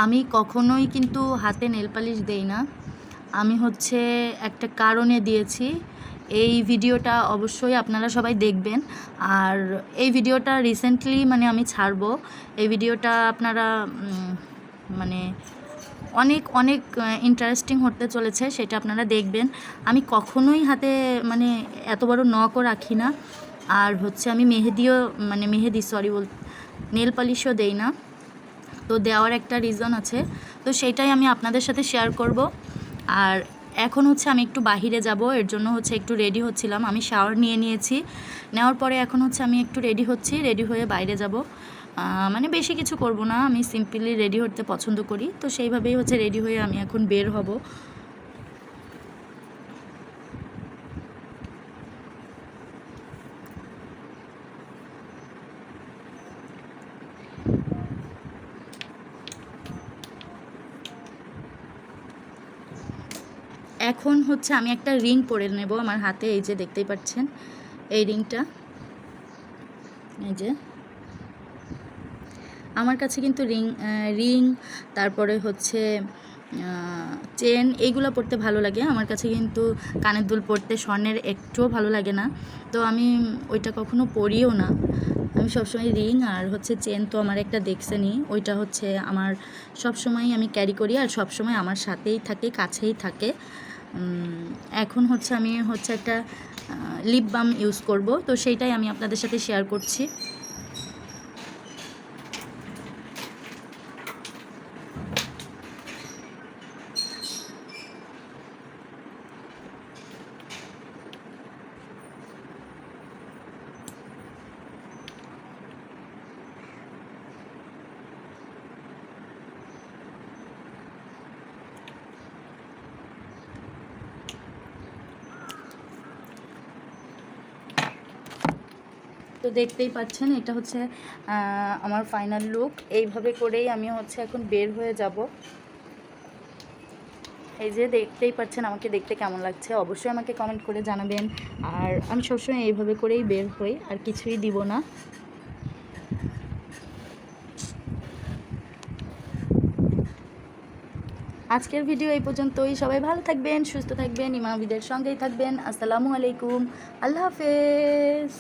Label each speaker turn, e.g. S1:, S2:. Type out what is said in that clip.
S1: আমি কখনোই কিন্তু হাতে নেল পালিশ দেই না। আমি হচ্ছে একটা কারণে দিয়েছি। এই ভিডিওটা অবশ্যই আপনারা সবাই দেখবেন। আর এই ভিডিওটা রিসেন্টলি মানে আমি ছাড়বো। এই ভিডিওটা আপনারা মানে অনেক অনেক ইন্টারেস্টিং হতে চলেছে, সেটা আপনারা দেখবেন। আমি কখনোই হাতে মানে এত বড় নখও রাখি না। আর হচ্ছে আমি নেল পালিশও দেই না। তো দেওয়ার একটা রিজন আছে, তো সেইটাই আমি আপনাদের সাথে শেয়ার করব। আর এখন হচ্ছে আমি একটু বাহিরে যাব, এর জন্য হচ্ছে একটু রেডি হচ্ছিলাম। আমি শাওয়ার নিয়েছি, নেওয়ার পরে এখন হচ্ছে আমি একটু রেডি হচ্ছি, রেডি হয়ে বাইরে যাব। মানে বেশি কিছু করব না, আমি সিম্পলি রেডি হতে পছন্দ করি, তো সেইভাবেই হচ্ছে রেডি হয়ে আমি এখন বের হব। এখন হচ্ছে আমি একটা রিং পরে নেব আমার হাতে, এই যে দেখতেই পাচ্ছেন এই রিংটা। এই যে আমার কাছে কিন্তু রিং তারপরে হচ্ছে চেন এইগুলো পরতে ভালো লাগে। আমার কাছে কিন্তু কানের দুল পরতে স্বর্ণের একটুও ভালো লাগে না, তো আমি ওইটা কখনো পরিও না। আমি সবসময় রিং আর হচ্ছে চেন তো আমার একটা দেখছেনই, ওইটা হচ্ছে আমার সবসময় আমি ক্যারি করি আর সবসময় আমার সাথেই থাকে, কাছেই থাকে। এখন হচ্ছে আমি হচ্ছে একটা লিপ বাম ইউজ করব, তো সেইটাই আমি আপনাদের সাথে শেয়ার করছি। তো দেখতেই পাচ্ছেন এটা হচ্ছে আমার ফাইনাল লুক। এইভাবে করেই আমি হচ্ছে এখন বের হয়ে যাব। এই যে দেখতেই পাচ্ছেন আমাকে দেখতে কেমন লাগছে, অবশ্যই আমাকে কমেন্ট করে জানাবেন। আর আমি সবসময় এইভাবে করেই বের হই, আর কিছুই দিব না। আজকের ভিডিও এই পর্যন্তই। সবাই ভালো থাকবেন, সুস্থ থাকবেন, ইমাবিদের সঙ্গেই থাকবেন। আসসালামু আলাইকুম, আল্লাহ হাফেজ।